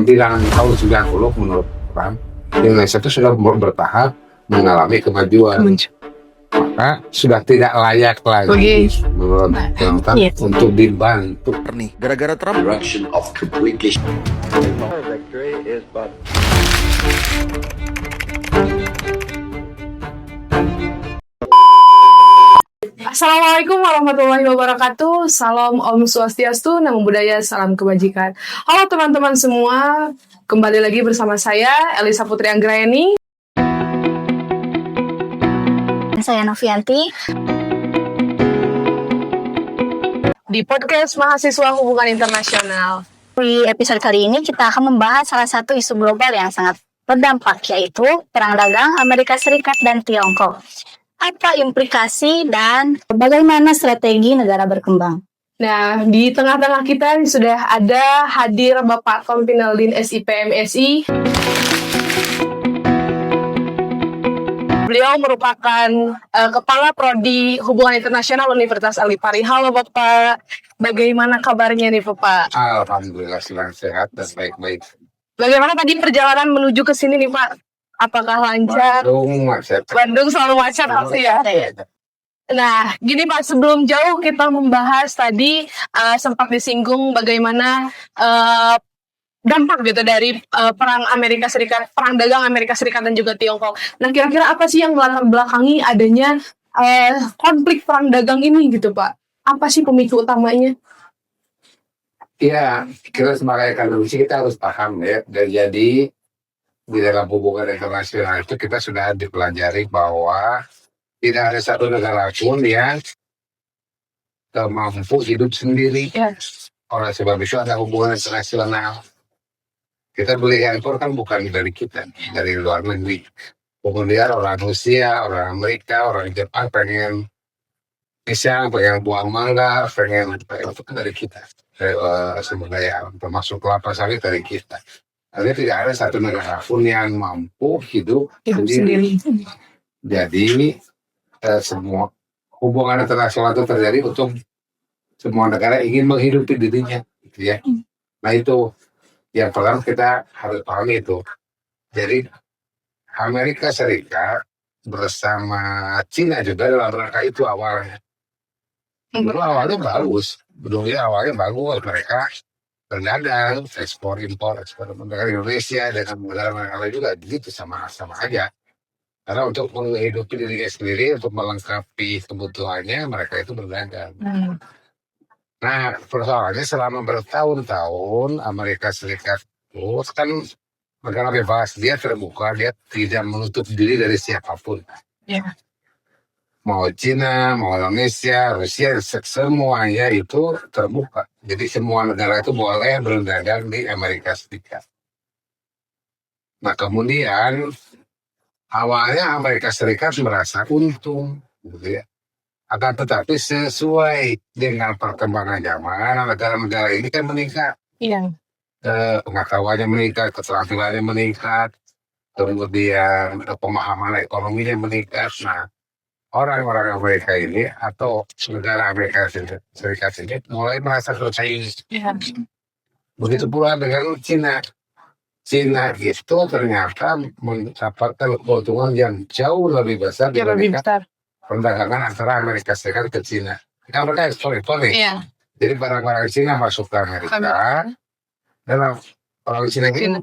tahun 90 menurut Trump, Indonesia itu sudah bertahap mengalami kemajuan. Maka sudah tidak layak lagi menurut Trump untuk dibantu. Nih, gara-gara Trump. Assalamualaikum warahmatullahi wabarakatuh. Salam Om Swastiastu, Namo Buddhaya, salam kebajikan. Halo teman-teman semua, kembali lagi bersama saya Elisa Putri Anggraeni. Saya Novianti. Di podcast Mahasiswa Hubungan Internasional. Di episode kali ini kita akan membahas salah satu isu global yang sangat berdampak, yaitu perang dagang Amerika Serikat dan Tiongkok. Apa implikasi dan bagaimana strategi negara berkembang? Nah, di tengah-tengah kita sudah ada hadir Bapak Kompinaldin SIPMSI. Beliau merupakan Kepala Prodi Hubungan Internasional Universitas Al-Lipari. Halo Bapak, bagaimana kabarnya nih Bapak? Alhamdulillah sedang sehat dan baik-baik. Bagaimana tadi perjalanan menuju ke sini nih Pak? Apakah lancar? Bandung selalu macet pasti ya. Nah, gini Pak, sebelum jauh kita membahas tadi sempat disinggung bagaimana dampak gitu dari perang Amerika Serikat, perang dagang Amerika Serikat dan juga Tiongkok. Nah, kira-kira apa sih yang melatar belakangi adanya konflik perang dagang ini gitu Pak? Apa sih pemicu utamanya? Ya, kita sebagai akademisi kita harus paham ya. Jadi di dalam hubungan internasional itu kita sudah dipelajari bahwa tidak ada satu negara pun yang mampu hidup sendiri. Oleh sebab itu ada hubungan internasional. Kita beli handphone kan bukan dari kita, dari luar negeri. Kemudian orang Rusia, orang Amerika, orang Jepang pengen pisang, pengen buah mangga, pengen itu kan dari kita. Sumber daya termasuk kelapa sawit dari kita. Artinya tidak ada satu negara pun yang mampu hidup sendiri. Jadi semua hubungan internasional itu terjadi untuk semua negara ingin menghidupi dirinya, gitu ya. Nah itu yang pertama kita harus pahami itu. Jadi Amerika Serikat bersama Cina juga dalam rangka itu awalnya. Dulu awalnya bagus, mereka berdagang, ekspor dengan Indonesia dengan negara-negara lain juga gitu sama aja. Karena untuk menghidupi dirinya sendiri, untuk melengkapi kebutuhannya, mereka itu berdagang. Nah, persoalannya selama bertahun-tahun Amerika Serikat itu kan negara bebas, dia terbuka, dia tidak menutup diri dari siapapun. Mau Cina, mau Indonesia, Rusia, semuanya itu terbuka. Jadi semua negara itu boleh berdagang di Amerika Serikat. Nah kemudian awalnya Amerika Serikat merasa untung, gitu ya. Akan tetapi sesuai dengan perkembangan zaman, negara-negara ini kan meningkat. Pengetahuannya meningkat, keterampilannya meningkat, kemudian pemahaman ekonominya meningkat. Nah, orang-orang Amerika ini atau negara Amerika Serikat ini mulai merasa bersaing. Begitu pula dengan Cina. Cina itu ternyata mendapatkan keuntungan yang jauh lebih besar dibandingkan perdagangan antara Amerika Serikat ke Cina. Kan mereka ekspor nih. Jadi barang-barang Cina masuk ke Amerika, dan orang Cina ini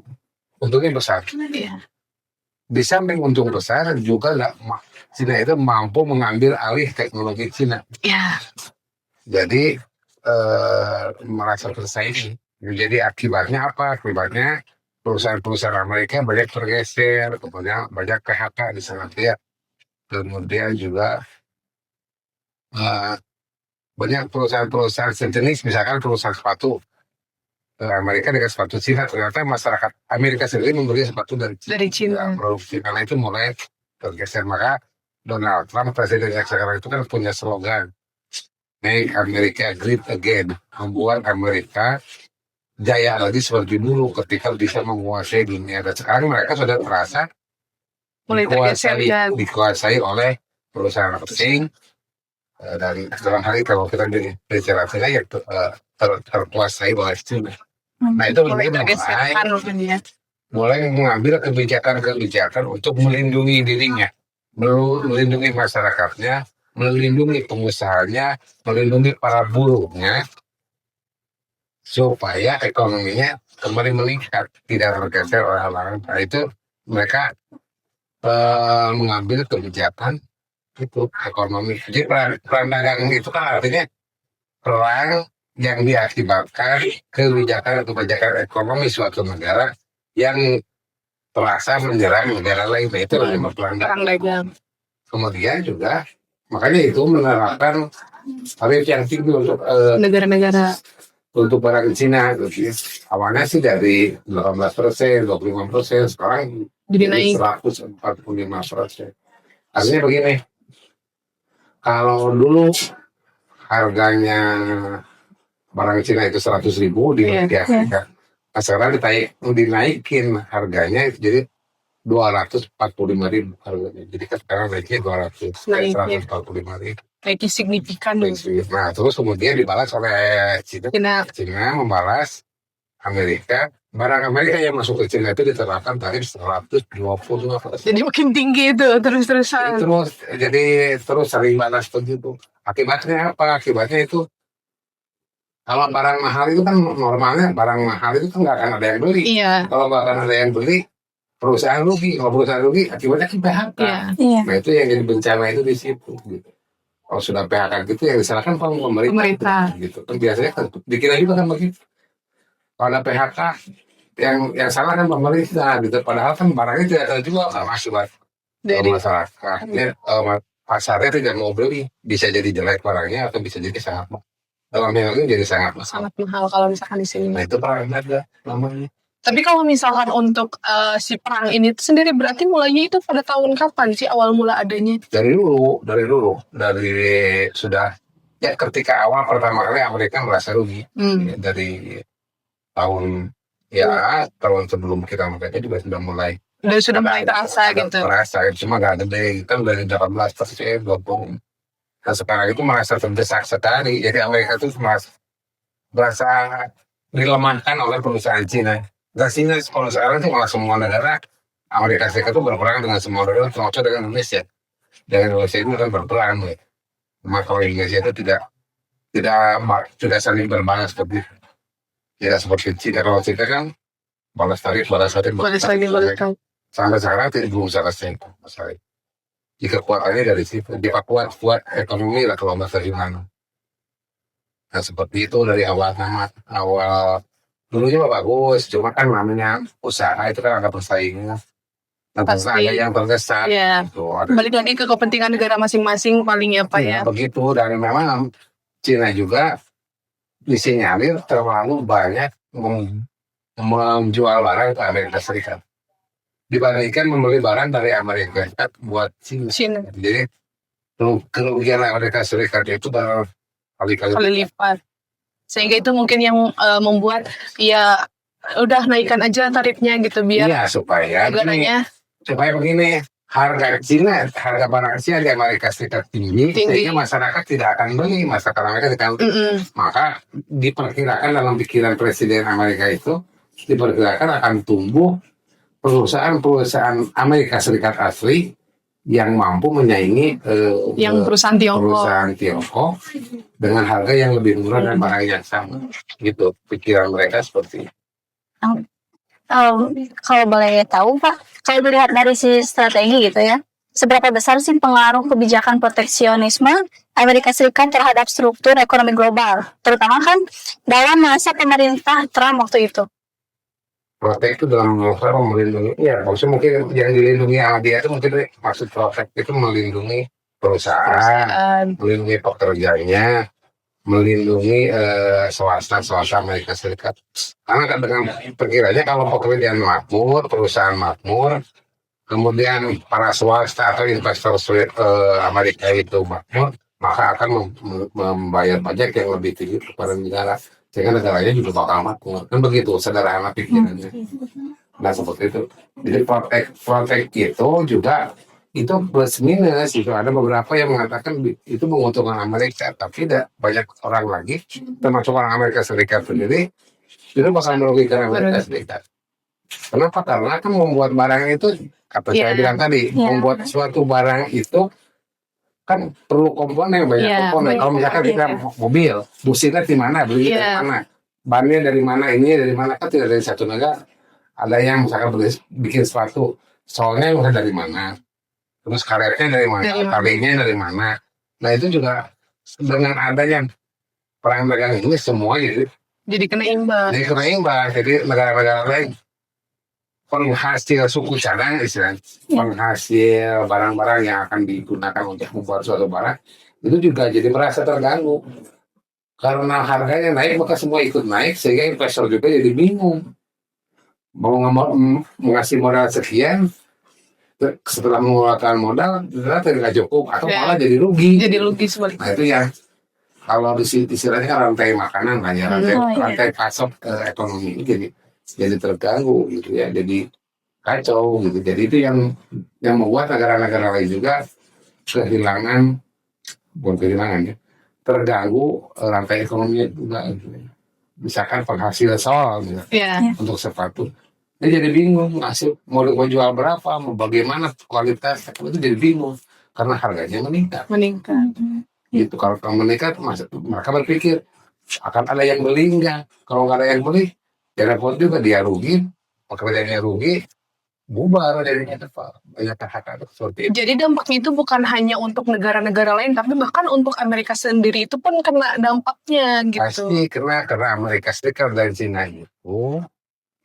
untungnya besar. Di samping untung besar juga Cina itu mampu mengambil alih teknologi Cina. Jadi merasa bersaing. Jadi akibatnya apa? Akibatnya perusahaan-perusahaan Amerika banyak tergeser, kemudian banyak PHK di sana dia. Kemudian juga banyak perusahaan-perusahaan sejenis, misalkan perusahaan sepatu Amerika dengan sepatu Cina, ternyata masyarakat Amerika sendiri membeli sepatu dari Cina. Produksi karena itu mulai tergeser. Maka Donald Trump, presiden yang sekarang itu kan punya slogan Make America Great Again, membuat Amerika jaya lagi seperti dulu ketika bisa menguasai dunia. Dan sekarang mereka sudah terasa dikuasai oleh perusahaan asing. Dan dalam hal ini kalau kita bicara ya terkuasai oleh China. Nah itu Mulai lebih tergeserkan mungkin ya. mulai mengambil kebijakan-kebijakan untuk melindungi dirinya, melindungi masyarakatnya, melindungi pengusahanya, melindungi para buruhnya, supaya ekonominya kembali meningkat, tidak tergeser oleh hal-hal. Nah itu mereka mengambil kebijakan itu ekonomi. Jadi perang dagang itu kan artinya perang yang diakibatkan kebijakan atau kebijakan ekonomi suatu negara yang terasa menyerang negara lain. Nah, itu namanya perang Perang dagang. Kemudian juga makanya itu menerapkan tarif yang tinggi Negara-negara. untuk barang Cina. Awalnya sih dari 18%, 25%, sekarang Jadi naik. 145%. Artinya begini, kalau dulu harganya barang Cina itu 100.000 di Afrika, nah sekarang dinaikin harganya itu jadi 245.000 harganya. Jadi kan sekarang naiknya 145.000. Naiknya signifikan dong. Nah terus kemudian dibalas oleh Cina membalas Amerika. Barang Amerika yang masuk ke Cina itu diterapkan tarif 125%. Jadi makin tinggi itu terus-terusan. Terus sering balas begitu. Akibatnya apa? Akibatnya itu kalau barang mahal itu kan normalnya barang mahal itu kan nggak akan ada yang beli. Iya. Kalau nggak akan ada yang beli, perusahaan rugi. Kalau perusahaan rugi, akibatnya kan PHK. Iya. Nah itu yang jadi bencana itu di situ. Gitu. Kalau sudah PHK gitu yang disalahkan pemerintah. Gitu. Kan biasanya kan dikira juga kan begitu. Kalau ada PHK, yang salah kan pemerintah. Gitu. Padahal kan barangnya tidak terjual, nggak masuk dari masyarakat. Pasarnya tidak mau beli, bisa jadi jelek barangnya atau bisa jadi sangat mahal. Dalam hal ini jadi sangat mahal kalau misalkan di sini. Nah itu perang dagang namanya. Tapi kalau misalkan untuk si perang ini sendiri berarti mulainya itu pada tahun kapan sih awal mula adanya? Dari sudah ya ketika awal pertama kali Amerika merasa rugi ya, dari tahun sebelum kita makanya juga sudah mulai terasa gitu. Cuma nggak gede kan dari 18%, 20%. Nah sekarang itu merasa terdesak sekali. Jadi Amerika itu merasa dilemahkan oleh perusahaan Cina. Dan Cina kalau sekarang itu malah semua negara Amerika Serikat itu berperang dengan semua negara, termasuk dengan Indonesia. Dan Indonesia itu kan berperang. Maka kalau Indonesia itu tidak saling berbalas seperti tidak seperti Cina. Kalau Cina kan balas tarif. Sampai sekarang belum selesai masalah. Jika kuatannya dari situ, jika kuat ekonomi lah kalau bahasa Yunani. Nah seperti itu dari awal dulunya bagus, cuma kan namanya usaha itu kan ada persaingan. Pasti ada yang terdesak. Ya. Balik lagi ke kepentingan negara masing-masing paling ya Pak ya. Begitu dan memang Cina juga disinyalir terlalu banyak menjual barang ke Amerika Serikat. Dibandingkan membeli barang dari Amerika Serikat buat Cina. Jadi kerugian Amerika Serikat itu kali lipat. Sehingga itu mungkin yang membuat ya udah naikkan aja tarifnya gitu biar supaya begini harga barang Cina di Amerika Serikat tinggi. Sehingga masyarakat tidak akan beli, masyarakat Amerika tidak maka diperkirakan dalam pikiran Presiden Amerika itu diperkirakan akan tumbuh perusahaan Amerika Serikat asli yang mampu menyaingi yang perusahaan Tiongkok dengan harga yang lebih murah dan barang yang sama. Gitu pikiran mereka seperti itu. Kalau boleh tahu Pak, kalau dilihat dari si strategi gitu ya, seberapa besar sih pengaruh kebijakan proteksionisme Amerika Serikat terhadap struktur ekonomi global, terutama kan dalam masa pemerintah Trump waktu itu? Protek itu dalam melindungi, maksudnya mungkin yang dilindungi sama dia itu mungkin maksud protek itu melindungi perusahaan, melindungi pekerjanya, melindungi swasta Amerika Serikat. Karena kan dengan perkiranya kalau pekerjaan makmur, perusahaan makmur, kemudian para swasta atau investor Amerika itu makmur, maka akan membayar pajak yang lebih tinggi kepada negara. Sehingga negaranya juga bakal makmur. Kan begitu sederhana pikirannya. Nah seperti itu. Jadi protek itu juga itu plus minus. Itu ada beberapa yang mengatakan itu menguntungkan Amerika, tapi tidak banyak orang lagi, termasuk orang Amerika Serikat sendiri, itu bakal merugikan Amerika Serikat. Kenapa? Karena kan membuat barang itu, kata saya bilang tadi, membuat suatu barang itu kan perlu komponen, banyak komponen. Kalau misalkan kita mobil, businya di mana, beli dari mana, bannya dari mana, ini dari mana, kan tidak dari satu negara. Ada yang misalkan bikin sepatu, soalnya dari mana, terus karetnya dari mana, talinya dari mana. Nah itu juga dengan adanya perang dagang ini semua jadi kena imbas. Jadi negara-negara lain penghasil suku cadang istilahnya, penghasil barang-barang yang akan digunakan untuk membuat suatu barang itu juga jadi merasa terganggu karena harganya naik, maka semua ikut naik sehingga investor juga jadi bingung mau ngasih modal sekian, setelah mengeluarkan modal ternyata tidak cukup atau malah jadi rugi sebaliknya. Nah itu ya, kalau istilahnya rantai makanan lah ya, rantai pasok ekonomi ini jadi terganggu gitu ya, jadi kacau gitu. Jadi itu yang membuat negara-negara lain juga terganggu rantai ekonominya juga gitu. Misalkan penghasil sol gitu, untuk sepatu, dia jadi bingung mau jual berapa, mau bagaimana kualitas itu, jadi bingung karena harganya meningkat. Gitu. Kalau meningkat, mereka berpikir akan ada yang beli enggak. Kalau nggak ada yang beli, ya repot juga, dia rugi, pekerjaannya rugi, bubar jadinya. Banyak hak seperti itu. Jadi dampaknya itu bukan hanya untuk negara-negara lain, tapi bahkan untuk Amerika sendiri itu pun kena dampaknya gitu. Pasti karena Amerika Serikat dan Cina itu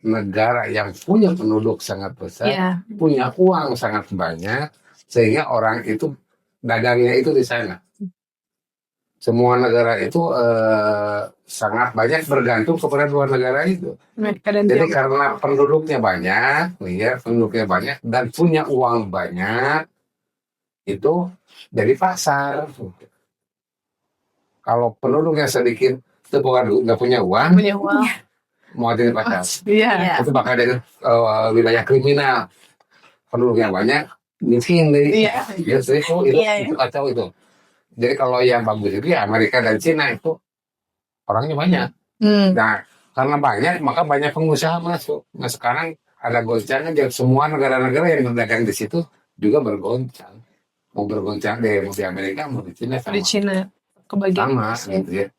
negara yang punya penduduk sangat besar, punya uang sangat banyak, sehingga orang itu dagangnya itu di sana. Semua negara itu sangat banyak bergantung kepada dua negara itu. Jadi karena penduduknya banyak, dan punya uang banyak, itu dari pasar. Kalau penduduknya sedikit, itu bukan nggak punya uang, mau jadi pasar. Itu bakal dari wilayah kriminal. Penduduknya banyak, miskin deh. Itu kacau itu. Jadi kalau yang bagus itu ya Amerika dan Cina itu orangnya banyak. Nah karena banyak, maka banyak pengusaha masuk. Nah sekarang ada goncangan, dan semua negara-negara yang berdagang di situ juga bergoncang. Mau bergoncang deh, mau di Amerika, mau di Cina sama. Di Cina kebagian sama gitu ya.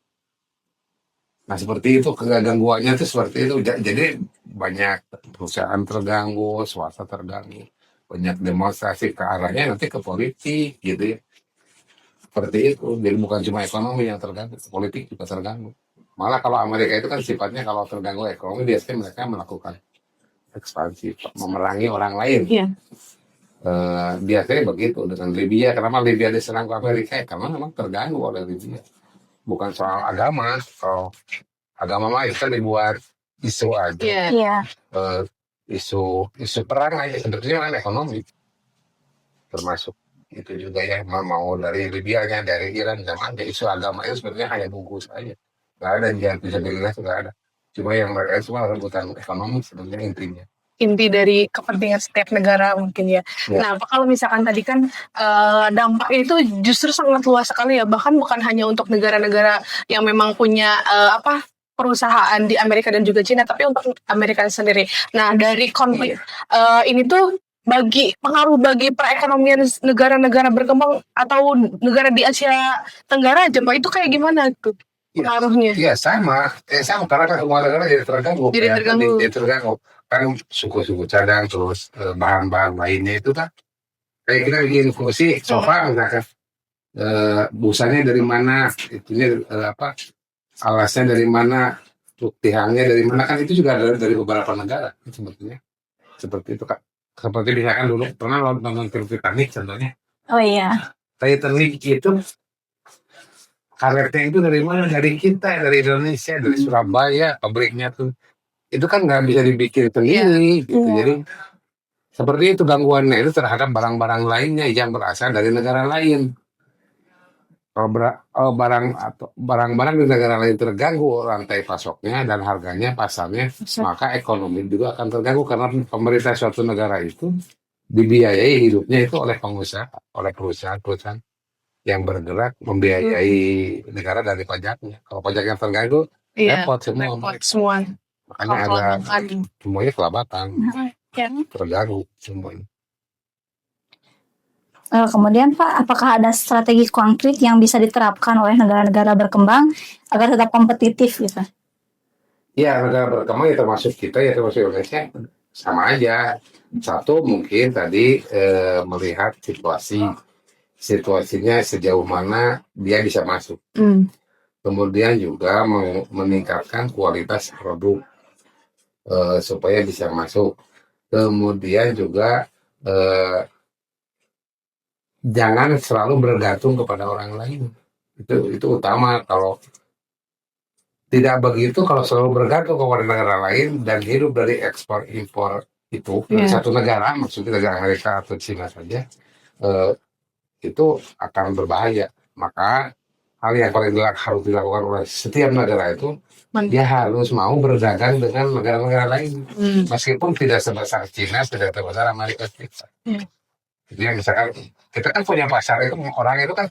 Nah seperti itu, kegangguannya itu seperti itu. Jadi banyak perusahaan terganggu, swasta terganggu, banyak demonstrasi ke arahnya nanti ke politik gitu ya. Seperti itu, jadi bukan cuma ekonomi yang terganggu, politik juga terganggu. Malah kalau Amerika itu kan sifatnya kalau terganggu ekonomi, biasanya mereka melakukan ekspansi, memerangi orang lain. Biasanya begitu dengan Libya. Kenapa Libya diserang ke Amerika? Karena memang terganggu oleh Libya. Bukan soal agama. Kalau agama mah itu kan dibuat isu aja. Isu perang aja, sebetulnya kan ekonomi. Termasuk itu juga ya, mau dari Libya nya, dari Iran, sama ada isu agama itu sebenarnya hanya bungkus aja, nggak ada yang bisa jelas, nggak ada. Cuma yang mereka semua rebutan ekonomi sebenarnya inti dari kepentingan setiap negara mungkin ya. Nah kalau misalkan tadi kan dampaknya itu justru sangat luas sekali ya, bahkan bukan hanya untuk negara-negara yang memang punya perusahaan di Amerika dan juga Cina, tapi untuk Amerika sendiri. Nah dari konflik ini tuh pengaruh bagi perekonomian negara-negara berkembang atau negara di Asia Tenggara aja, Pak, itu kayak gimana tuh pengaruhnya? Iya sama karena kan semua negara jadi terganggu. Kan suku-suku cadang, terus bahan-bahan lainnya itu kan kayak kita bikin kursi, sofa misalkan, busanya dari mana, itunya alasnya dari mana, tiangnya dari mana, kan itu juga dari beberapa negara sebetulnya. Seperti itu Kak. Seperti misalkan dulu pernah nonton film Titanic contohnya. Oh iya. Titanic itu karetnya itu dari mana? Dari kita, dari Indonesia, dari Surabaya, pabriknya tuh. Itu kan nggak bisa dibikin sendiri, gitu. Jadi seperti itu gangguannya itu terhadap barang-barang lainnya yang berasal dari negara lain. Kalau barang-barang di negara lain terganggu rantai pasoknya dan harganya, pasarnya, maka ekonomi juga akan terganggu karena pemerintah suatu negara itu dibiayai hidupnya itu oleh pengusaha, oleh perusahaan-perusahaan yang bergerak membiayai negara dari pajaknya. Kalau pajaknya terganggu, repot semua. Makanya ada kelabakan. semuanya kelabakan, Ya. terganggu semuanya. Kemudian Pak, apakah ada strategi konkret yang bisa diterapkan oleh negara-negara berkembang agar tetap kompetitif gitu? Ya, negara berkembang ya termasuk kita, ya termasuk Indonesia, sama aja. Satu mungkin tadi melihat situasinya sejauh mana dia bisa masuk. Kemudian juga meningkatkan kualitas produk supaya bisa masuk. Kemudian juga jangan selalu bergantung kepada orang lain. Itu utama. Kalau tidak begitu, kalau selalu bergantung kepada negara lain dan hidup dari ekspor impor itu dari satu negara, maksudnya negara Amerika atau Cina saja, itu akan berbahaya. Maka hal yang paling harus dilakukan oleh setiap negara itu, dia harus mau berdagang dengan negara-negara lain, meskipun tidak sebesar Cina, tidak sebesar Amerika Serikat. Jadi misalkan kita kan punya pasar itu, orang itu kan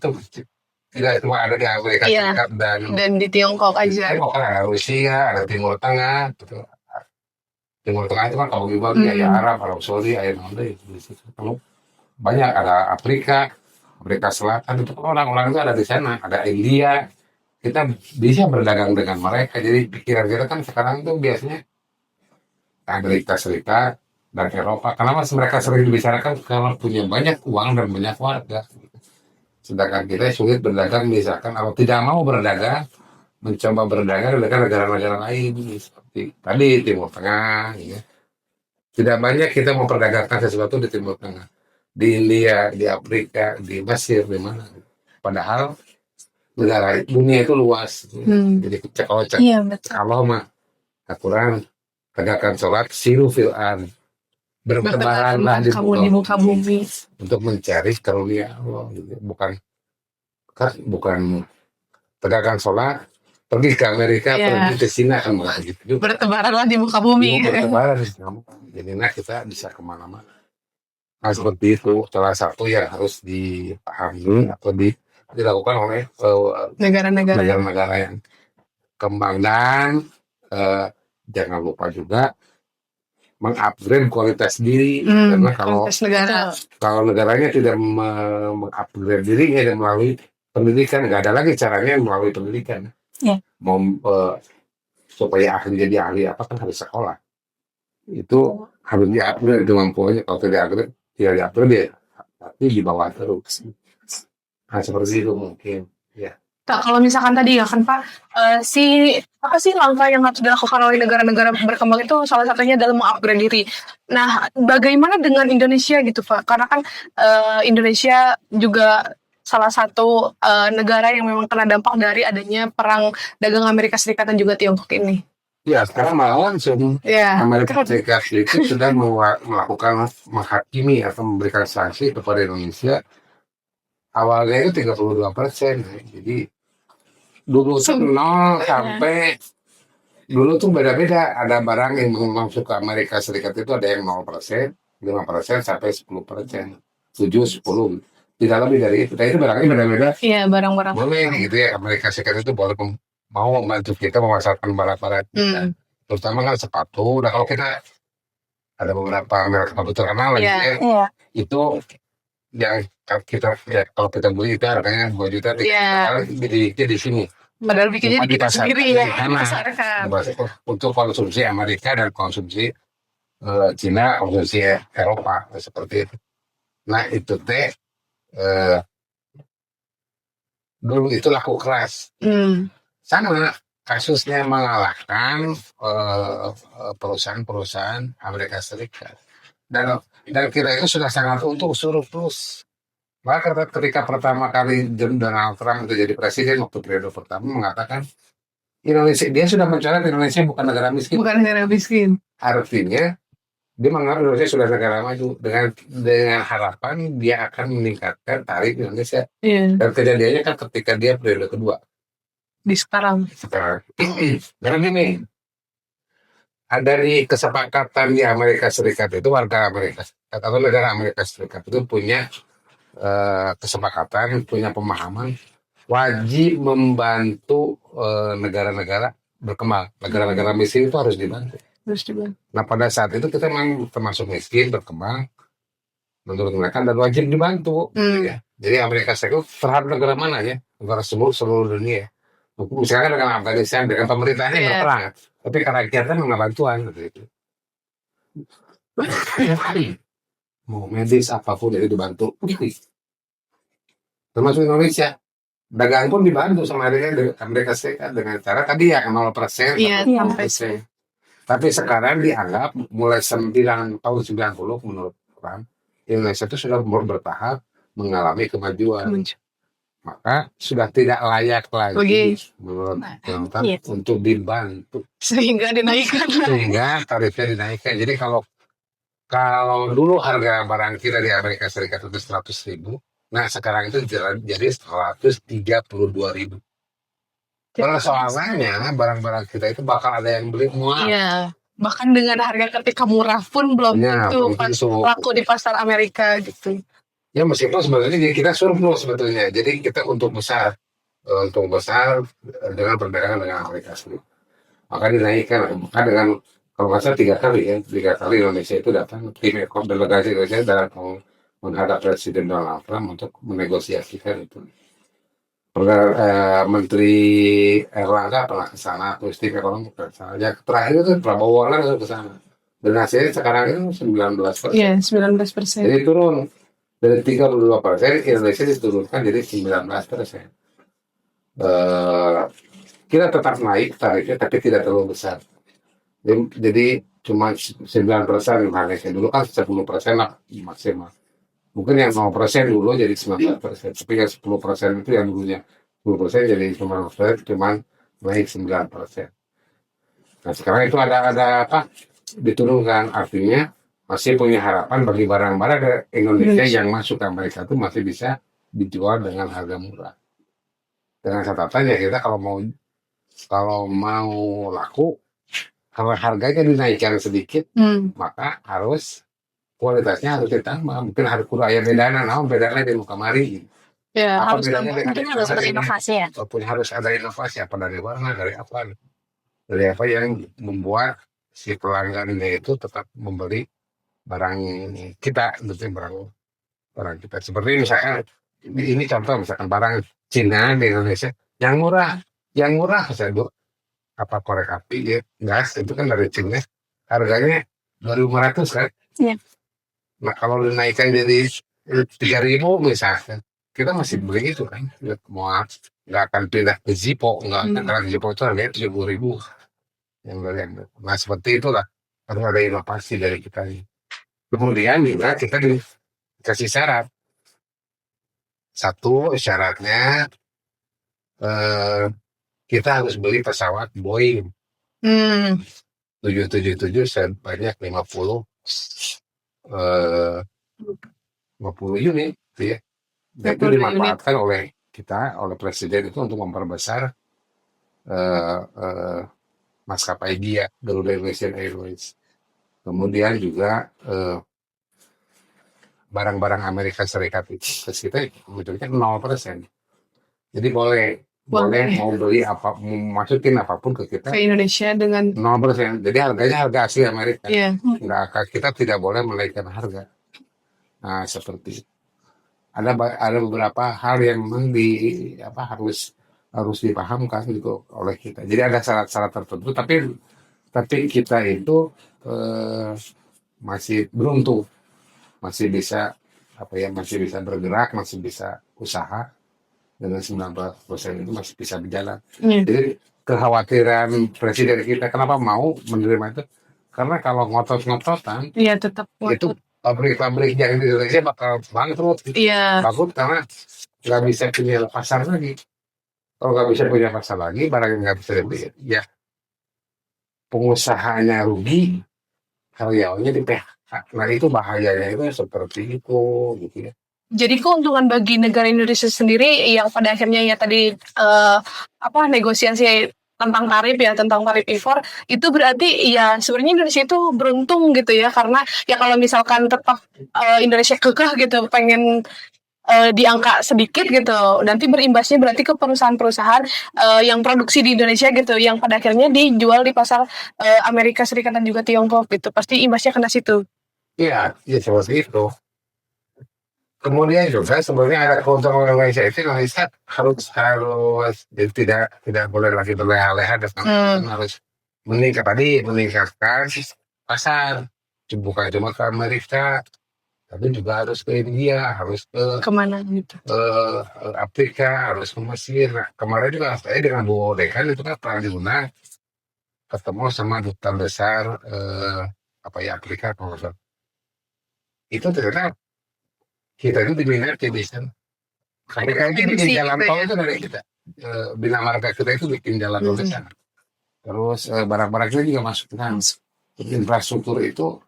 tidak cuma ada di Amerika Serikat dan di Tiongkok aja. Tiongkok kan ada Rusia, ada Timur Tengah, gitu. Timur Tengah itu kan kalau dibagi ya Arab Saudi, kalau banyak ada Afrika Selatan, itu orang-orang itu ada di sana, ada India. Kita bisa berdagang dengan mereka. Jadi pikiran kita kan sekarang itu biasanya Amerika Serikat dan Eropa. Kenapa mereka sering dibicarakan? Karena punya banyak uang dan banyak warga. Sedangkan kita sulit berdagang, misalkan kalau tidak mau berdagang, mencoba berdagang dengan negara-negara lain seperti tadi Timur Tengah. Ya. Tidak banyak kita memperdagangkan sesuatu di Timur Tengah, di India, di Afrika, di Mesir, di mana. Padahal negara dunia itu luas. Jadi kalau mah Al-Quran tegakkan sholat siru fil'an, bertebaranlah di muka bumi untuk mencari karunia Allah. Bukan tegakkan sholat pergi ke Amerika, pergi ke Cina, kan malah gitu. Bertebaranlah di muka bumi. Bertebaran di muka bumi. Jadi kita bisa kemana-mana. Nah seperti itu salah satu yang harus dipahami atau dilakukan oleh negara-negara yang kembang, dan jangan lupa juga mengupgrade kualitas diri, karena kalau negaranya tidak mengupgrade dirinya dan melalui pendidikan, nggak ada lagi caranya melalui pendidikan. Supaya ahli jadi ahli apa kan harus sekolah, itu harus diupgrade kemampuannya. Kalau tidak diupgrade ya tapi di bawah terus. Nah seperti itu mungkin ya. Nah, kalau misalkan tadi ya kan Pak, apa sih langkah yang harus dilakukan oleh negara-negara berkembang itu salah satunya adalah mengupgrade diri. Nah, bagaimana dengan Indonesia gitu Pak? Karena kan Indonesia juga salah satu negara yang memang kena dampak dari adanya perang dagang Amerika Serikat dan juga Tiongkok ini. Ya, sekarang malah langsung Amerika Serikat itu sudah melakukan menghakimi atau memberikan sanksi kepada Indonesia. Awalnya itu 32%. Jadi dulu tuh 0 sampai dulu tuh beda-beda. Ada barang yang masuk ke Amerika Serikat itu ada yang 0%, 5% sampai 10%, 7, 10. Tidak lebih dari itu. Dan itu barangnya beda-beda. Iya, barang-barang. Boleh gitu ya, Amerika Serikat itu boleh mau membantu kita memasarkan barang-barang kita. Terutama kan sepatu. Nah kalau kita ada beberapa merek sepatu terkenal lagi itu yang kalau kita beli itu harganya 2 juta, bikinnya di sini. Padahal bikinnya di kita sendiri ya. Untuk konsumsi Amerika dan konsumsi Cina, konsumsi Eropa seperti itu. Nah itu dulu itu laku keras. Sama kasusnya mengalahkan perusahaan-perusahaan Amerika Serikat. Dan kita itu sudah sangat untung surplus. Maka ketika pertama kali Donald Trump itu jadi presiden waktu periode pertama mengatakan Indonesia, dia sudah mencatat Indonesia bukan negara miskin. Bukan negara miskin. Artinya dia menganggap Indonesia sudah negara maju dengan harapan dia akan meningkatkan tarif Indonesia. Dan kejadiannya kan ketika dia periode kedua. Di sekarang. Karena gini, ada di kesepakatan di Amerika Serikat itu warga Amerika Serikat atau negara Amerika Serikat itu punya kesepakatan, punya pemahaman wajib membantu negara-negara berkembang. Negara-negara miskin itu harus dibantu. Nah pada saat itu kita memang termasuk miskin, berkembang menurut mereka dan wajib dibantu. Ya. Jadi Amerika Serikat terhadap negara mana ya? Negara seluruh dunia. Misalkan dengan Afghanistan, dengan pemerintahnya berperang, tapi rakyatnya mengenai bantuan gitu. Mau medis apapun itu dibantu. Termasuk Indonesia. Dagang pun dibantu sama Amerika Serikat dengan cara tadi ya 0%. Tapi sekarang dianggap mulai tahun 90 menurut orang Indonesia itu sudah bertahap mengalami kemajuan. Maka sudah tidak layak lagi menurut pemerintah untuk dibantu. Sehingga dinaikkan. Sehingga tarifnya dinaikkan. Jadi kalau dulu harga barang kita di Amerika Serikat itu 100.000, nah sekarang itu jadi 132.000. Kalau soalnya barang-barang kita itu bakal ada yang beli semua. Iya. Bahkan dengan harga ketika murah pun belum tentu laku di pasar Amerika gitu. Ya meskipun sebenarnya kita surplus sebetulnya. Jadi kita untung besar dengan perdagangan dengan Amerika Serikat. Maka dinaikkan. Maka dengan kalau nggak salah 3 kali Indonesia itu datang tim delegasi Indonesia datang menghadap Presiden Donald Trump untuk menegosiasikan itu. Menteri Erlangga pernah ke sana, terus tim ekonomi ke sana. Ya, terakhir itu Prabowo lah ke sana. Dan hasilnya sekarang itu 19%. Iya, 19%. Jadi turun dari 32%, Indonesia diturunkan jadi 19%. Kita tetap naik tarifnya, tapi tidak terlalu besar. Jadi cuma 9% Indonesia dulu kan 10% lah maksimal. Mungkin yang 0% dulu jadi 19%, tapi yang 10% itu yang dulunya 10% jadi cuma naik 9%. Nah sekarang itu ada apa diturunkan, artinya masih punya harapan bagi barang-barang Indonesia yang masuk ke Amerika itu masih bisa dijual dengan harga murah. Dengan catatan ya kita kalau mau laku, kalau harganya dinaikkan sedikit, maka harus kualitasnya harus ditambah. Mungkin harus kurang ya bedana di muka mari. Ya, harus berinovasi ya. Harus ada inovasi apa dari warna, dari apa yang membuat si pelanggannya itu tetap membeli barang kita, barang kita. Seperti misalkan ini contoh misalkan barang Cina di Indonesia yang murah saya apa korek api ya gas itu kan dari Cina harganya 2.500 kan. Iya. Nah kalau dinaikkan jadi 3.000 misalkan kita masih beli itu kan, mau nggak akan pindah ke Zippo, nggak akan karena Zippo itu harganya 70.000 yang nah seperti itulah harus ada inovasi dari kita ini. Kemudian juga kita dikasih syarat. Satu syaratnya kita harus beli pesawat Boeing 777 sebanyak 50 unit ya. Dan itu dimanfaatkan oleh Presiden itu untuk memperbesar maskapai dia, Garuda Indonesian Airways. Kemudian juga barang-barang Amerika Serikat itu kita bentuknya 0%. Jadi boleh mau beli masukin apapun ke kita ke Indonesia dengan 0%. Jadi harganya harga asli Amerika. Iya. Kita tidak boleh menaikkan harga. Nah seperti ada beberapa hal yang memang harus dipahamkan gitu oleh kita. Jadi ada syarat-syarat tertentu, tapi kita itu masih beruntung, masih bisa bergerak, masih bisa usaha dengan 19% itu masih bisa berjalan. Jadi kekhawatiran Presiden kita kenapa mau menerima itu? Karena kalau ngotot-ngototan, tetap itu pabrik-pabrik yang di Indonesia bakal bangkrut. Bangkrut karena nggak bisa punya pasar lagi. Kalau nggak bisa punya pasar lagi, barang yang nggak bisa dibeli, ya pengusahanya rugi, karyawannya di PHK. Nah itu bahayanya itu seperti itu, gitu ya. Jadi keuntungan bagi negara Indonesia sendiri yang pada akhirnya ya tadi negosiasi tentang tarif impor itu berarti ya sebenarnya Indonesia itu beruntung gitu ya, karena ya kalau misalkan tetap Indonesia kekeh gitu pengen di angka sedikit gitu, nanti berimbasnya berarti ke perusahaan-perusahaan yang produksi di Indonesia gitu, yang pada akhirnya dijual di pasar Amerika Serikat dan juga Tiongkok gitu, pasti imbasnya kena situ. Iya, ya seperti itu. Kemudian juga sebenarnya ada keuntungan Indonesia itu Indonesia harus jadi tidak boleh lagi berleha-leha dan harus meningkatkan pasar, bukan cuma ke Amerika, tapi juga harus ke India, harus ke Kemana gitu? Afrika, harus ke Mesir. Nah, kemarin juga saya dengan Bu Dekan itu kan pernah diundang ketemu sama duta besar Afrika kalau nggak salah. Itu ternyata kita itu diminati di sana. Mereka itu bikin jalan tol itu dari kita. Bina Marga kita itu bikin jalan tol di sana. Terus barang-barang kita juga masuk ke sana. Infrastruktur itu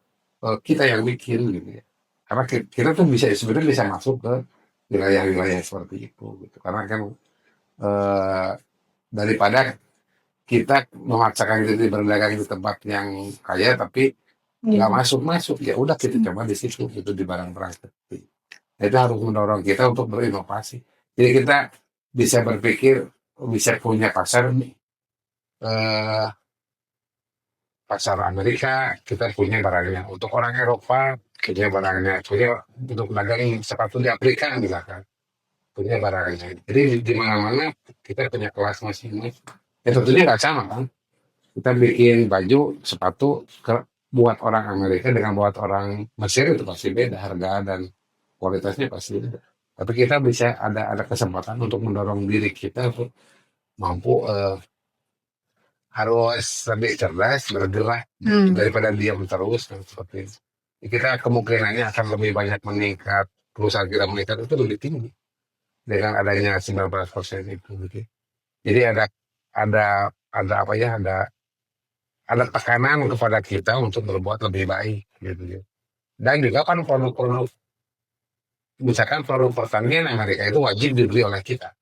kita yang bikin gitu ya. Karena kita tuh sebenarnya bisa masuk ke wilayah-wilayah seperti itu gitu. Karena kan daripada kita memaksakan diri berdagang di tempat yang kaya tapi nggak masuk, ya udah kita coba di situ itu di barang-barang seperti itu harus mendorong kita untuk berinovasi. Jadi kita bisa berpikir bisa punya pasar Amerika, kita punya barangnya. Untuk orang Eropa, punya barangnya. Punya untuk dagang sepatu di Afrika misalkan, punya barangnya. Jadi di mana-mana kita punya kelas masing-masing. Ya tentunya nggak sama kan. Kita bikin baju, sepatu buat orang Amerika dengan buat orang Mesir itu pasti beda harga dan kualitasnya pasti beda. Tapi kita bisa ada kesempatan untuk mendorong diri kita untuk mampu harus lebih cerdas, bergerak daripada diam terus dan seperti itu. Kita kemungkinannya akan lebih banyak meningkat, perusahaan kita meningkat itu lebih tinggi dengan adanya 19% itu. Gitu. Jadi ada tekanan kepada kita untuk berbuat lebih baik gitu ya. Dan juga kan produk-produk misalkan produk pertanian Amerika itu wajib dibeli oleh kita.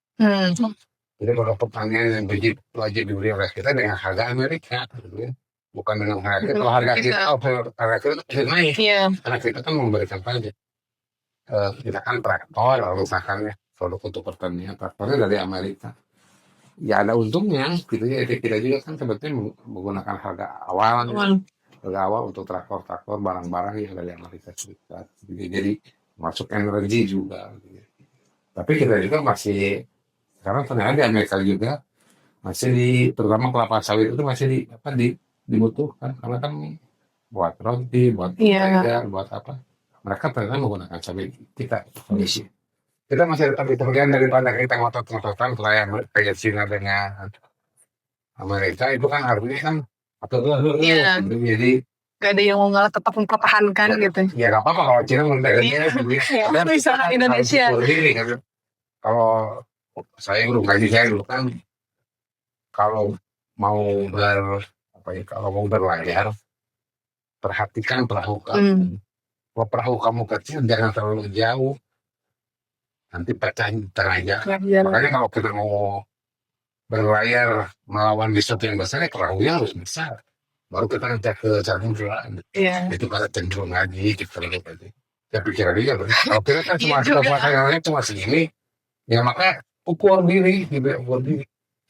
Jadi produk pertanian yang wajib dibeli oleh kita dengan harga Amerika gitu ya. Bukan dengan harga kalau harga kita naik. Karena kita kan memberikan pajak. Kita kan traktor misalkan ya produk untuk pertanian traktornya dari Amerika. Ya ada untungnya gitu ya, kita juga kan sebetulnya menggunakan harga awal untuk traktor barang-barang yang dari Amerika Serikat gitu. Jadi masuk energi juga gitu. Tapi kita juga masih sekarang ternyata di Amerika juga masih terutama kelapa sawit itu masih dibutuhkan karena kan buat roti, buat buat apa mereka ternyata menggunakan sawit kita kondisi. Kita masih lebih terlihat daripada kita ngotot-ngototan kayak China dengan Amerika itu kan artinya kan jadi gak ada yang mau ngalah, tetap mempertahankan gitu. Ya nggak apa-apa kalau China mendagangnya dan bisa Indonesia. Kan. Kalau saya belum gaji saya dulu kan kalau mau berlayar perhatikan perahu kamu. Kalau perahu kamu kecil jangan terlalu jauh. Nanti pecah di tengahnya. Makanya kalau kita mau berlayar melawan riset yang besar, ya perahunya harus besar. Baru kita ngecek ke Samudra. Itu pada cenderung lagi gitu. Ya pikiran dia. Kalau kita kan cuma segini, ya maka ukur diri.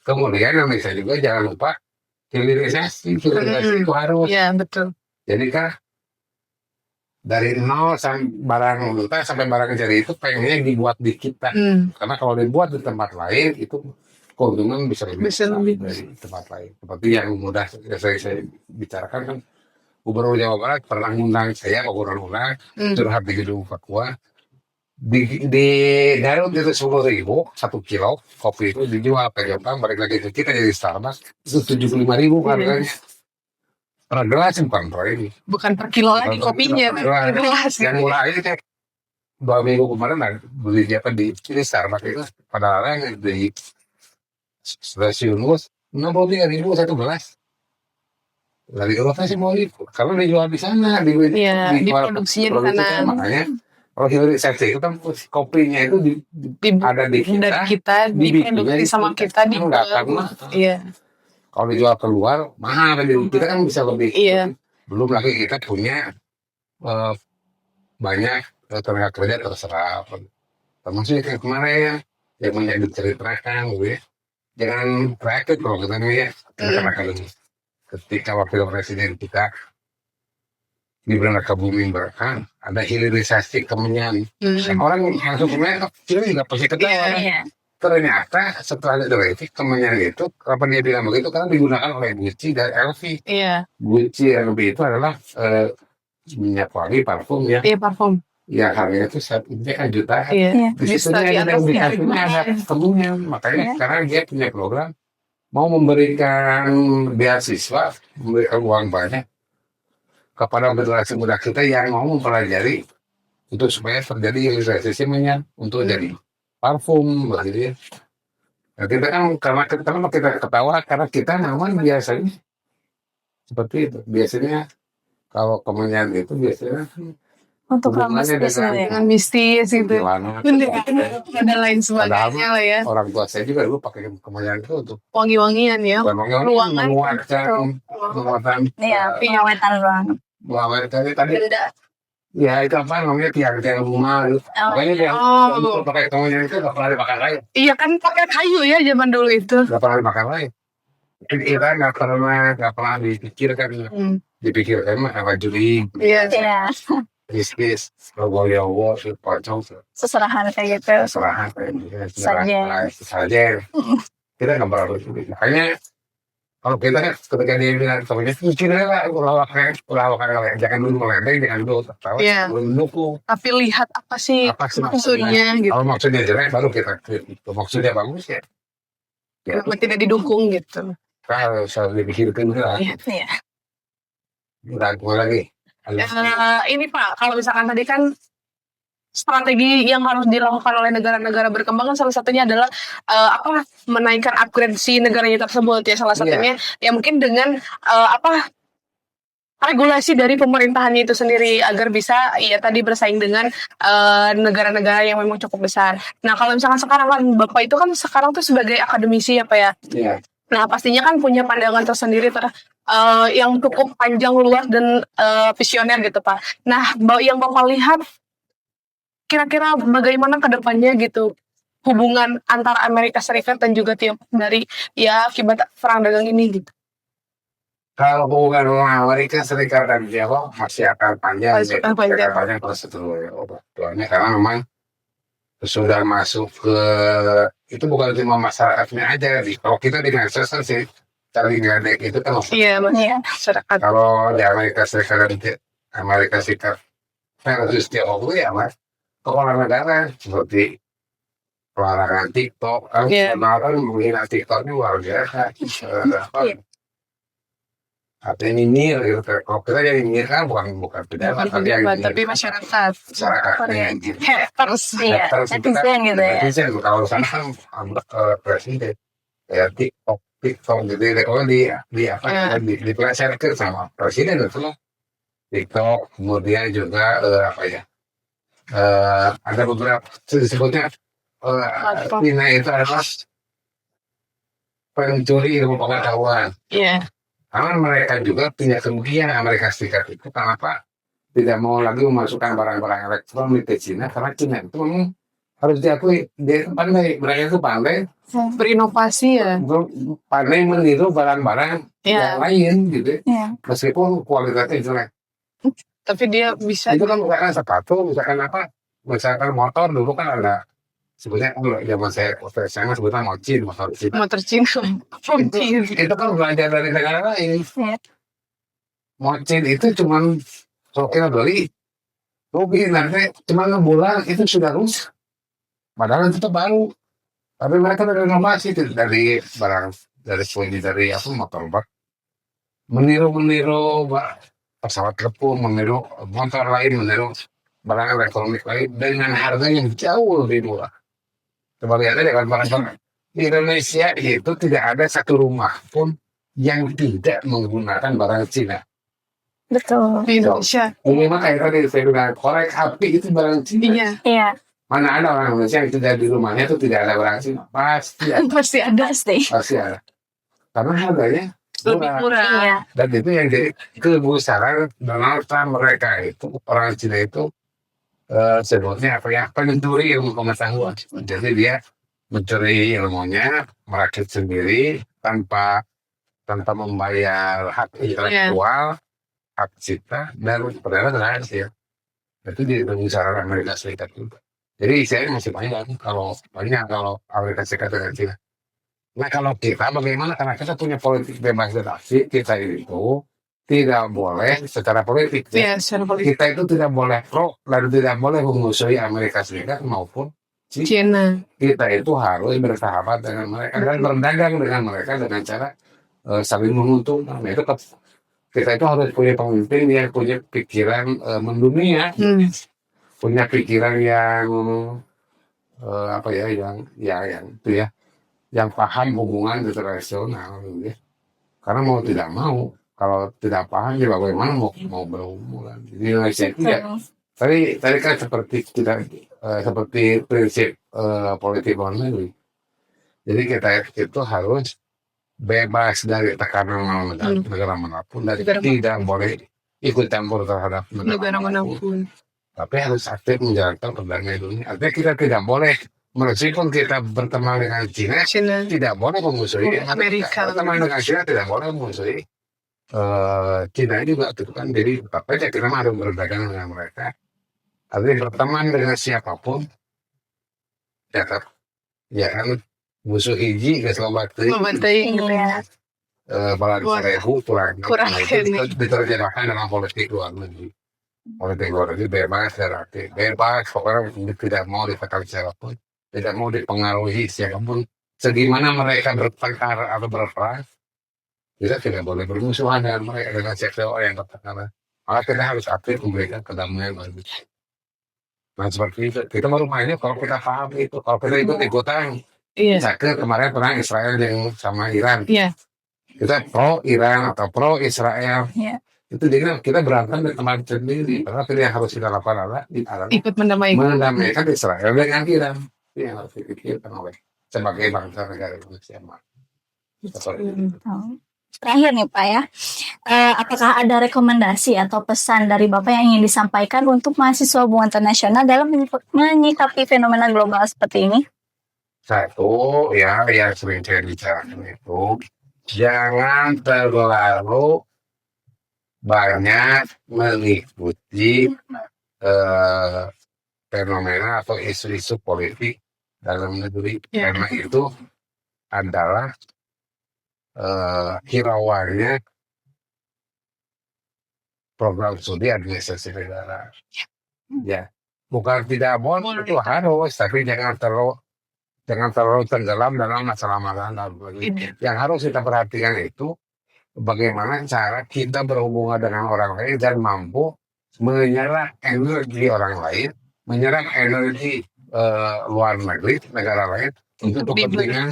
Kemudian Indonesia juga jangan lupa hilirisasi itu harus. Iya betul. Jadi kan dari nol sampai barang jadi itu pengennya dibuat di kita. Karena kalau dibuat di tempat lain itu keuntungan bisa lebih dari tempat lain. Seperti yang mudah saya bicarakan kan Gubernur Jawa Barat pernah mengundang saya curhat di gedung Papua. Di Garut itu 10.000 1 kilo kopi itu dijual ke Jepang, balik lagi ke kita jadi Starbucks itu 75.000 harganya. Per gelas ini. Bukan per kilo lagi kopinya, per gelas. Yang murah ini kayak 2 minggu kemarin beli di Starbucks itu padahal yang di stasiun Bus 63.000 1 gelas. Dari Eropa sih mau itu karena dijual di sana, diproduksinya di sana. Makanya kalau hilirisasi itu kan kopinya itu ada di kita, diproduksi sama kita di kalau dijual keluar mahal, kita kan bisa lebih. Belum lagi kita punya banyak tenaga kerja terserap. termasuk yang kemarin yang menjadi ceritakan gitu ya. Jangan terakhir kalau kita nih ya, ketika wakil presiden kita Gibran Rakabuming Raka ada hilirisasi Kemenyan. Orang langsung Kemenyan, kita juga pasti ketawa. Ternyata setelah ada itu Kemenyan itu, kapan dia bilang begitu? Karena digunakan oleh Gucci dan LV. Gucci LV itu adalah minyak wangi parfum ya. Iya, parfum. Ya harganya itu saat ini kan jutaan. Di situ Bisa di ada atas indikasinya ada Kemenyan. Makanya sekarang dia punya program mau memberikan beasiswa, memberikan uang banyak kepada generasi muda kita yang mau mempelajari untuk supaya terjadi hilirisasi minyak untuk jadi parfum begitu ya. Nah, kita kan karena kita ketawa karena kita memang biasanya seperti itu. Biasanya kalau kemenyan itu biasanya Untuk ramas hubungannya Dengan mistis gitu. gimana. Ada lain sebagainya lah ya. Orang tua saya juga dulu pakai kemenyan itu untuk Wangi-wangian ya. Ruangan. menguatkan Iya, pengawetan ruangan. tadi ya itu apa namanya tiang-tiang rumah gitu. Makanya dia pakai kemenyan itu nggak pernah dimakan lain. Iya kan pakai kayu ya zaman dulu itu. Nggak pernah dimakan lain. Kita nggak pernah dipikirkan dipikirkan apa juri Iya. bisnis logo pocong Seserahan kayak gitu. serahan kayak gitu saja kita nggak pernah berpikir. Makanya kalau kita kan ketika dia bilang temennya cucilah lah lawakan jangan dulu meledeng jangan dulu tahu mendukung Tapi lihat apa sih maksudnya gitu. kalau maksudnya jelek baru kita maksudnya bagus ya Kenapa tidak didukung gitu. kalau selalu dipikirkan lah Iya. kita lagi Ini Pak, kalau misalkan tadi kan strategi yang harus dilakukan oleh negara-negara berkembang kan salah satunya adalah menaikkan upgrade si negaranya tersebut ya, salah satunya ya mungkin dengan regulasi dari pemerintahannya itu sendiri agar bisa ya tadi bersaing dengan negara-negara yang memang cukup besar. Nah kalau misalkan sekarang kan Bapak itu kan sekarang tuh sebagai akademisi ya Pak ya. Nah pastinya kan punya pandangan tersendiri yang cukup panjang luas dan visioner gitu Pak. Nah yang Bapak lihat kira-kira bagaimana ke depannya gitu hubungan antara Amerika Serikat dan juga Tiongkok dari ya akibat perang dagang ini gitu. Kalau hubungan Amerika Serikat dan Tiongkok masih akan panjang terus seterusnya karena memang sudah masuk ke itu bukan cuma masyarakatnya aja kalau kita di medsos sih cari ngadek itu kan masyarakat. Kalau di Amerika Serikat versus Tiongkok ya mas orang negara seperti pelarangan TikTok kan menghina TikTok ini luar biasa artinya nyinyir gitu kalau kita jadi nyinyir kan bukan pidana tapi masyarakat haters netizen gitu ya kalau sana kan presiden ya TikTok gitu kalau di peleseran sama presiden itu loh TikTok kemudian juga ada beberapa disebutnya China itu adalah pencuri ilmu pengetahuan. Karena mereka juga punya kerugian Amerika Serikat itu kenapa tidak mau lagi memasukkan barang-barang elektronik ke China karena China itu memang harus diakui dia pandai mereka itu pandai berinovasi ya pandai meniru barang-barang yang lain gitu meskipun kualitasnya jelek tapi dia bisa itu kan misalkan sepatu misalkan motor dulu kan ada sebetulnya zaman saya sebutnya motor Cina itu kan belajar dari negara lain mocin itu cuman kalau kita beli rugi nanti cuma ngebulan itu sudah rusak padahal itu baru tapi mereka dari inovasi dari barang dari motor meniru pesawat tempur meniru motor lain meniru barang elektronik lain dengan harga yang jauh lebih murah. Coba lihat aja kan barang-barang di Indonesia itu tidak ada satu rumah pun yang tidak menggunakan barang Cina. Betul. Di Indonesia. Minimal kayak tadi saya bilang korek api itu barang Cina. Iya. Mana ada orang Indonesia yang tidak di rumahnya itu tidak ada barang Cina? Pasti ada. Pasti ada. Karena harganya lebih murah. Dan itu yang jadi kegusaran Donald Trump mereka itu orang Cina itu sebutnya apa ya, pencuri ilmu pengetahuan. Jadi dia mencuri ilmunya, merakit sendiri tanpa membayar hak intelektual, hak cipta, dan ternyata berhasil. Itu di negara Amerika Serikat juga. Jadi saya masih kalau Amerika Serikat dengan China. Nah kalau kita bagaimana, karena kita punya politik bebas dan aksi, kita itu tidak boleh secara politik. Kita itu tidak boleh pro dan tidak boleh memusuhi Amerika Serikat maupun China. Kita itu harus bersahabat dengan mereka dan berdagang dengan mereka dengan cara saling menguntungkan. Nah, itu kita itu harus punya pemimpin yang punya pikiran mendunia, punya pikiran yang apa ya, yang itu ya, yang paham hubungan internasional, gitu ya. Karena mau tidak mau, kalau tidak paham ya bagaimana mau berhubungan di Indonesia itu ya. Tadi kan seperti kita seperti prinsip politik luar negeri. Jadi kita itu harus bebas dari tekanan negara manapun dan tidak boleh ikut campur terhadap negara manapun. Tapi harus aktif menjalankan perdagangan dunia. Artinya kita tidak boleh, meskipun kita berteman dengan China, tidak boleh memusuhi Amerika. Berteman dengan China tidak boleh memusuhi China juga, gitu kan. Jadi tetap aja kita harus berdagang dengan mereka. Artinya berteman dengan siapapun, ya kan, musuh hiji ke Slovakia, balang seribu kurang diterjemahkan dalam politik luar negeri. Politik luar negeri bebas, pokoknya tidak mau ditekan siapapun, tidak mau dipengaruhi siapapun. Segimana mereka bertengkar atau berperang, kita tidak boleh bermusuhan dengan mereka dengan seksual yang bertengkar. Maka kita harus aktif memberikan kedamaian bagi. Nah seperti itu, kita baru mainnya kalau kita paham itu, kalau kita ikut-ikutan. Misalkan kemarin perang Israel yang sama Iran, kita pro Iran atau pro Israel, itu jadi kita berantem dengan teman sendiri. Karena yang harus kita lakukan adalah ikut mendamaikan Israel dengan Iran. Itu yang harus dipikirkan oleh sebagai bangsa negara Indonesia. Terakhir nih Pak ya, apakah ada rekomendasi atau pesan dari Bapak yang ingin disampaikan untuk mahasiswa hubungan internasional dalam menyikapi fenomena global seperti ini? Satu, ya yang sering saya bicarakan itu, jangan terlalu banyak mengikuti fenomena atau isu-isu politik dalam negeri, karena itu adalah hirauannya program studi administrasi negara. Ya, bukan tidak boleh, itu harus, tapi jangan terlalu tenggelam dalam masalah-masalah. Yang harus kita perhatikan itu bagaimana cara kita berhubungan dengan orang lain dan mampu menyerap energi orang lain, menyerap energi luar negeri, negara lain untuk kepentingan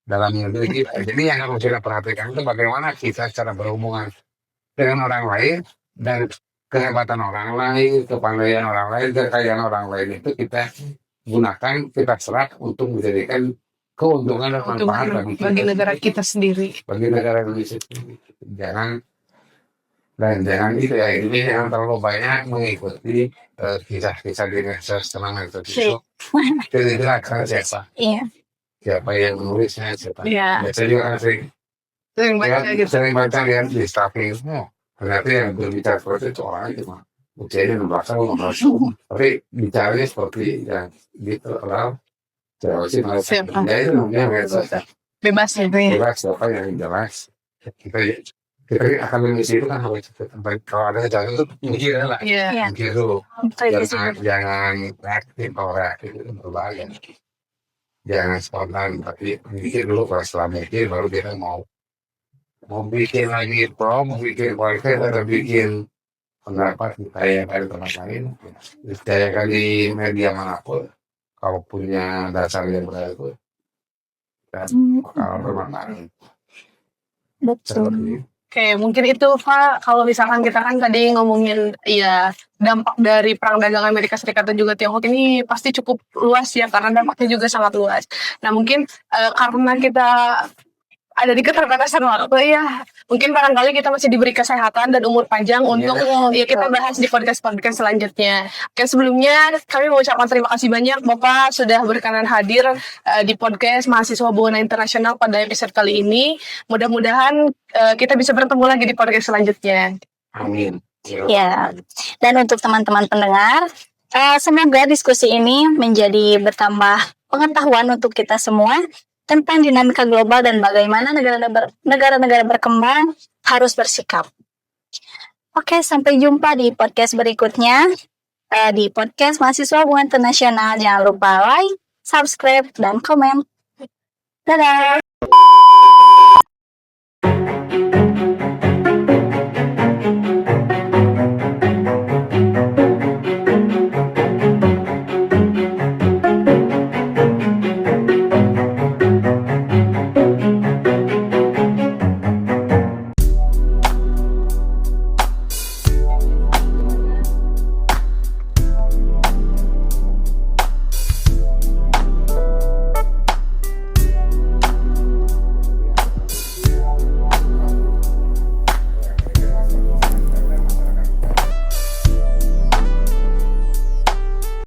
dalam negeri kita. Jadi yang harus kita perhatikan itu bagaimana kita cara berhubungan dengan orang lain dan kehebatan orang lain, kepandaian orang lain, kekayaan orang lain itu kita gunakan, kita serap untuk menjadikan keuntungan dan manfaat bagi negara kita sendiri, bagi negara Indonesia sendiri. Jangan itu ya, ini yang terlalu banyak mengikuti kisah-kisah di medsos tentang itu. Jadi akan siapa yang menulisnya, siapa. Saya juga sering baca lihat di staffing, ternyata yang berbicara seperti itu orang itu mah ujiannya 16 tapi bicaranya seperti yang terkenal sih ya itu namanya medsos bebas siapa yang jelas. Kita akan mengisi itu kan harus kalau ada jalan itu mikir lah, mikir dulu, jangan reaktif. Kalau reaktif itu berbahaya, jangan spontan, tapi mikir dulu. Kalau setelah mikir baru kita mau bikin lagi mau bikin podcast atau bikin pendapat kayak dari tempat lain, saya kali media manapun kalau punya dasar yang berlaku dan kalau bermanfaat. Betul. Oke, mungkin itu Pak, kalau misalkan kita kan tadi ngomongin ya dampak dari perang dagang Amerika Serikat dan juga Tiongkok ini pasti cukup luas ya, karena dampaknya juga sangat luas. Nah mungkin karena kita ada di keterbatasan waktu ya. Mungkin barangkali kita masih diberi kesehatan dan umur panjang untuk ya kita bahas di podcast selanjutnya. Oke, sebelumnya kami mengucapkan terima kasih banyak Bapak sudah berkenan hadir di podcast Mahasiswa Hubungan Internasional pada episode kali ini. Mudah-mudahan kita bisa bertemu lagi di podcast selanjutnya. Amin. Ya, dan untuk teman-teman pendengar, semoga diskusi ini menjadi bertambah pengetahuan untuk kita semua tentang dinamika global dan bagaimana negara-negara berkembang harus bersikap. Oke, sampai jumpa di podcast berikutnya. Di podcast Mahasiswa Hubungan Internasional, jangan lupa like, subscribe, dan komen. Dadah!